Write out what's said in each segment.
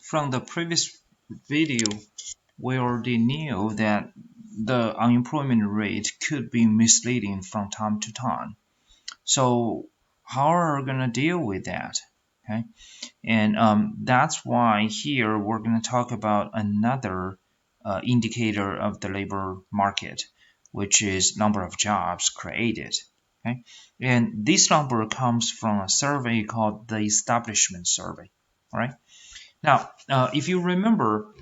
From the previous video, we already knew that the unemployment rate could be misleading from time to time. So how are we going to deal with that? Okay, and that's why here we're going to talk about another indicator of the labor market, which is number of jobs created. Okay, and this number comes from a survey called the Establishment Survey. All right. Now, if you remember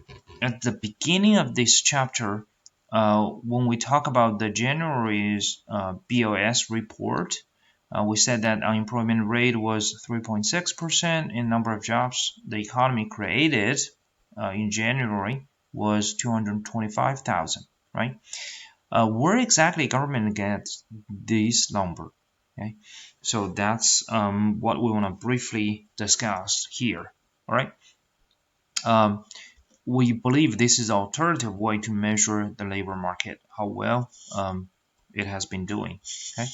at the beginning of this chapter, when we talk about the January's BOS report, we said that unemployment rate was 3.6% in number of jobs the economy created in January was 225,000, right? Where exactly government gets this number? Okay, so that's what we want to briefly discuss here. All right. Um, we believe this is an alternative way to measure the labor market, how well it has been doing. Okay,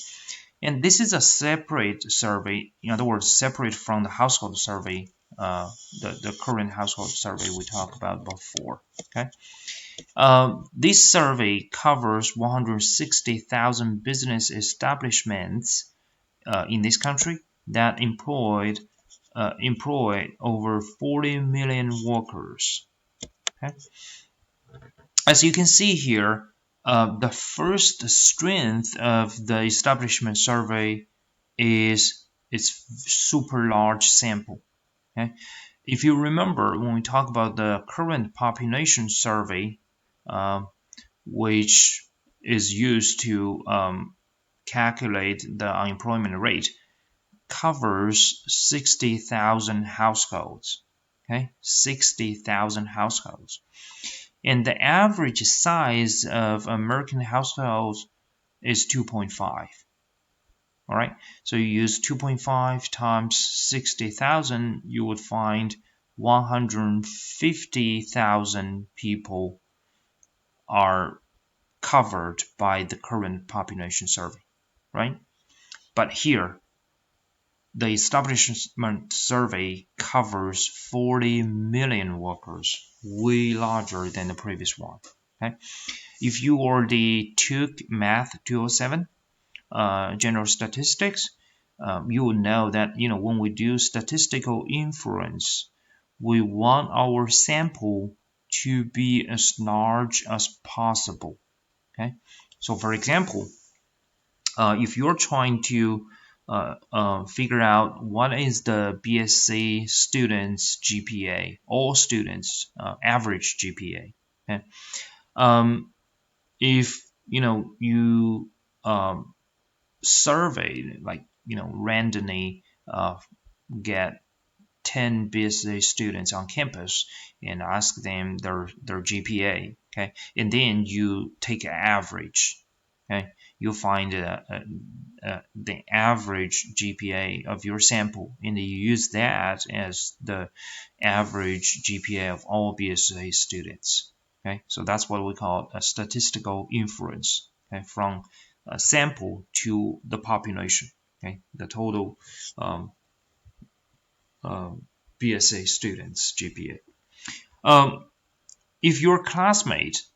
and this is a separate survey. In other words, separate from the household survey, the current household survey we talked about before. Okay, this survey covers 160,000 business establishments in this country that employ over 40 million workers. Okay. As you can see here, the first strength of the establishment survey is its super large sample. Okay? If you remember, when we talk about the current population survey, which is used to calculate the unemployment rate, covers 60,000 households. Okay, 60,000 households. And the average size of American households is 2.5. All right, so you use 2.5 times 60,000, you would find 150,000 people are covered by the current population survey, right? But here, the establishment survey covers 40 million workers, way larger than the previous one. Okay? If you already took Math 207, general statistics, you will know that when we do statistical inference, we want our sample to be as large as possible. Okay, so for example, if you're trying to figure out what is the BSc students GPA, all students average GPA. Okay, if you survey, like randomly get 10 BSc students on campus and ask them their GPA, okay, and then you take an average, okay, you'll find the average GPA of your sample, and you use that as the average GPA of all BSc students. Okay, so that's what we call a statistical inference, okay, from a sample to the population, okay, the total BSc students GPA. If your classmate,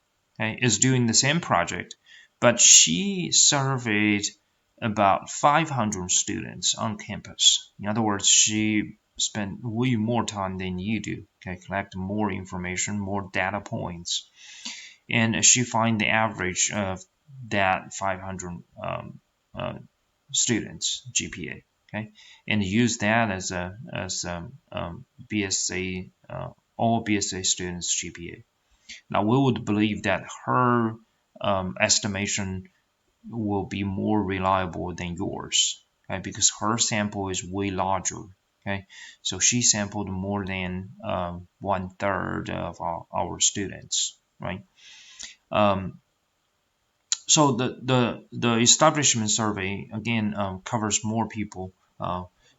okay, is doing the same project, but she surveyed about 500 students on campus. In other words, she spent way more time than you do, okay, collect more information, more data points, and she find the average of that 500 students GPA, okay, and use that as a BSc all BSc students GPA. Now we would believe that her estimation will be more reliable than yours, okay, because her sample is way larger. Okay, so she sampled more than 1/3 of our students, right? So the establishment survey again covers more people,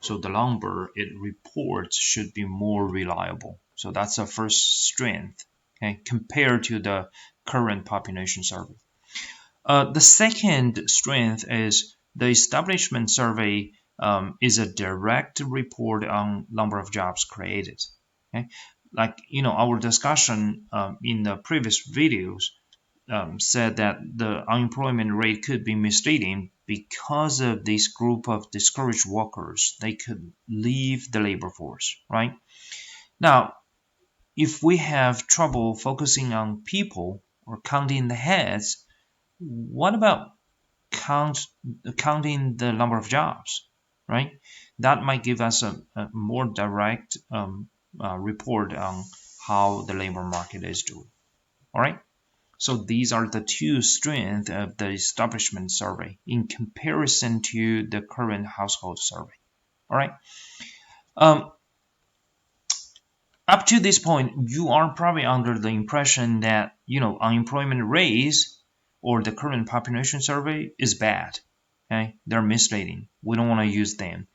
so the number it reports should be more reliable. So that's the first strength, okay, compared to the current population survey. The second strength is the establishment survey is a direct report on number of jobs created. Okay? like our discussion in the previous videos said that the unemployment rate could be misleading because of this group of discouraged workers. They could leave the labor force, right? Now, if we have trouble focusing on people or counting the heads, what about counting the number of jobs, right? That might give us a more direct report on how the labor market is doing. All right. So these are the two strengths of the establishment survey in comparison to the current household survey. All right. Um, Up to this point, you are probably under the impression that unemployment rates or the current population survey is bad. Okay, they're misleading. We don't want to use them.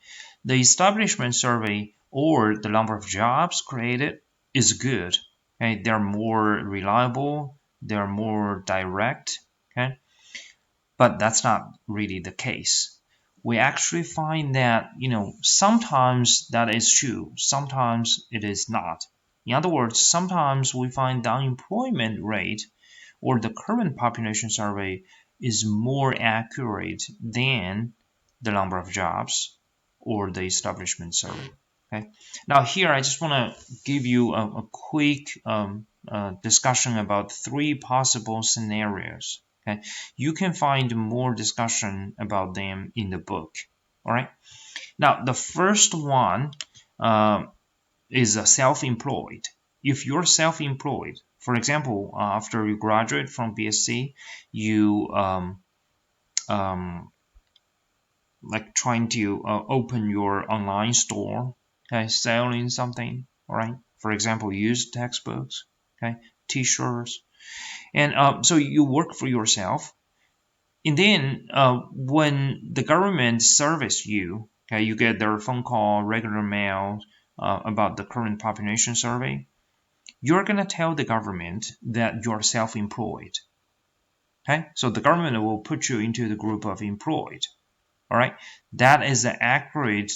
The establishment survey or the number of jobs created is good. Okay, they're more reliable. They're more direct. Okay, but that's not really the case. We actually find that sometimes that is true, sometimes it is not. In other words, sometimes we find the unemployment rate or the current population survey is more accurate than the number of jobs or the establishment survey. Okay. Now here I just want to give you a quick discussion about three possible scenarios. Okay. You can find more discussion about them in the book. All right. Now the first one is self-employed. If you're self-employed, for example, after you graduate from BSc, you like trying to open your online store, okay, selling something, all right. For example, used textbooks, okay, T-shirts, and so you work for yourself, and then when the government service you, okay, you get their phone call, regular mail about the current population survey. You're gonna tell the government that you're self-employed. Okay, so the government will put you into the group of employed. All right, that is an accurate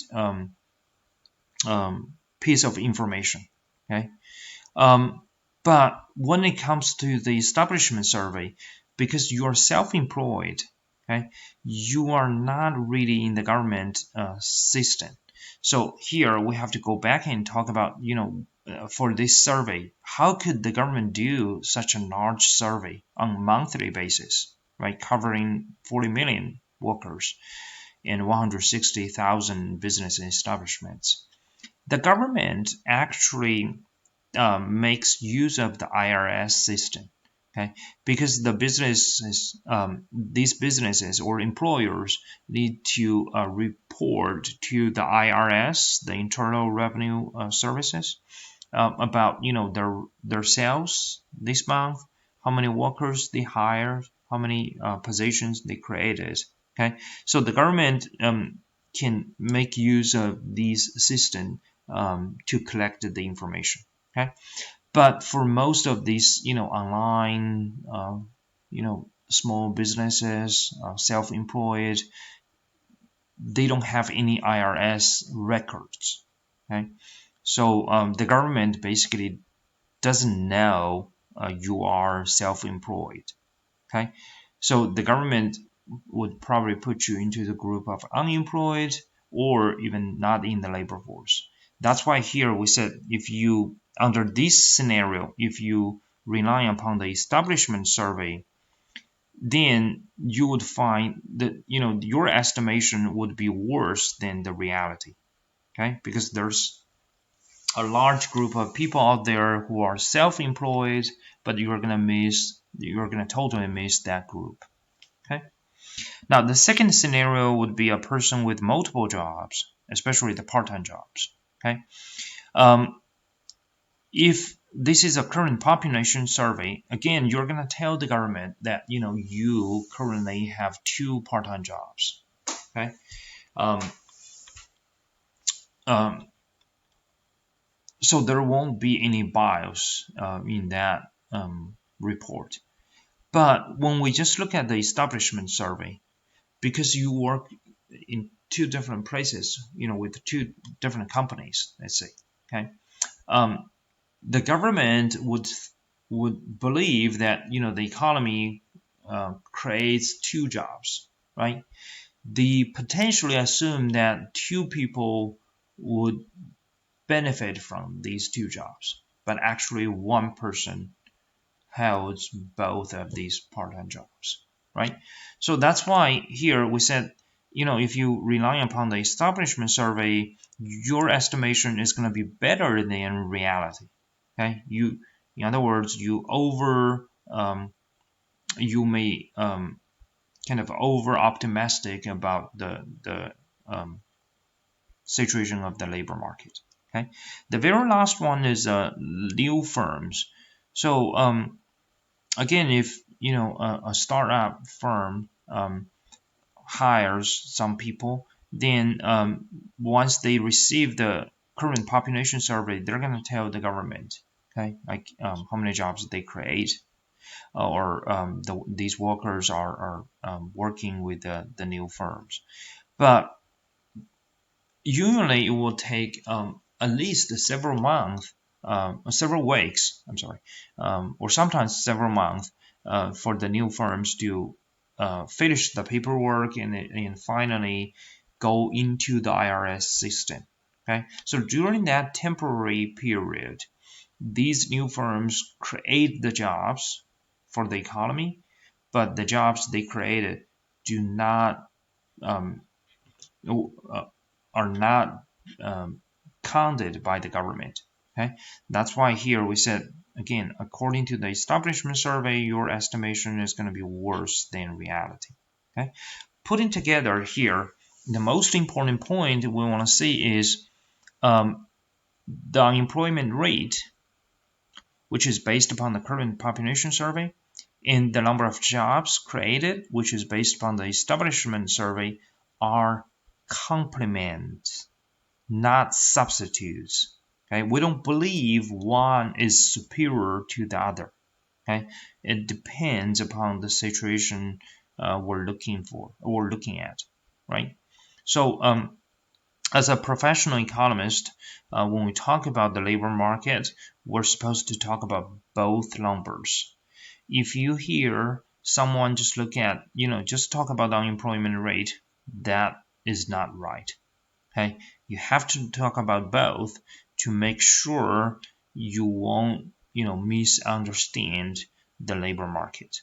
piece of information. Okay, but when it comes to the establishment survey, because you are self-employed, okay, you are not really in the government system. So here we have to go back and talk about, for this survey, how could the government do such a large survey on a monthly basis, right, covering 40 million workers and 160,000 business establishments? The government actually makes use of the IRS system, okay? Because the businesses, these businesses or employers need to report to the IRS, the Internal Revenue Services, about their sales this month, how many workers they hired, how many positions they created. Okay, so the government can make use of these system to collect the information. Okay, but for most of these, online, small businesses, self-employed, they don't have any IRS records. Okay, so the government basically doesn't know you are self-employed. Okay, so the government would probably put you into the group of unemployed or even not in the labor force. That's why here we said if you, under this scenario, if you rely upon the establishment survey, then you would find that your estimation would be worse than the reality. Okay, because there's a large group of people out there who are self-employed, but you're gonna totally miss that group. Okay. Now the second scenario would be a person with multiple jobs, especially the part-time jobs. Okay. If this is a current population survey, again, you're gonna tell the government that you currently have two part-time jobs. Okay. Um, um, so there won't be any bias in that report. But when we just look at the establishment survey, because you work in two different places, with two different companies, let's say, okay, the government would believe that the economy creates two jobs, right? They potentially assume that two people would benefit from these two jobs, but actually one person holds both of these part-time jobs, right? So that's why here we said, if you rely upon the establishment survey, your estimation is going to be better than reality. Okay, in other words, you may kind of over optimistic about the um, situation of the labor market. Okay, the very last one is new firms. So again, if a startup firm hires some people, then once they receive the current population survey, they're going to tell the government, okay, like how many jobs they create, or these workers are working with the new firms. But usually it will take at least several months, several weeks, I'm sorry, or sometimes several months for the new firms to finish the paperwork and finally go into the IRS system. Okay, so during that temporary period, these new firms create the jobs for the economy, but the jobs they created do not um, uh, are not um, counted by the government. Okay, that's why here we said again, according to the establishment survey, your estimation is going to be worse than reality. Okay, putting together here, the most important point we want to see is the unemployment rate, which is based upon the current population survey, and the number of jobs created, which is based upon the establishment survey, are complements, not substitutes. Okay, we don't believe one is superior to the other. Okay, it depends upon the situation we're looking at, right? So, as a professional economist, when we talk about the labor market, we're supposed to talk about both numbers. If you hear someone just look at, just talk about the unemployment rate, that is not right. Okay, you have to talk about both to make sure you won't, misunderstand the labor market.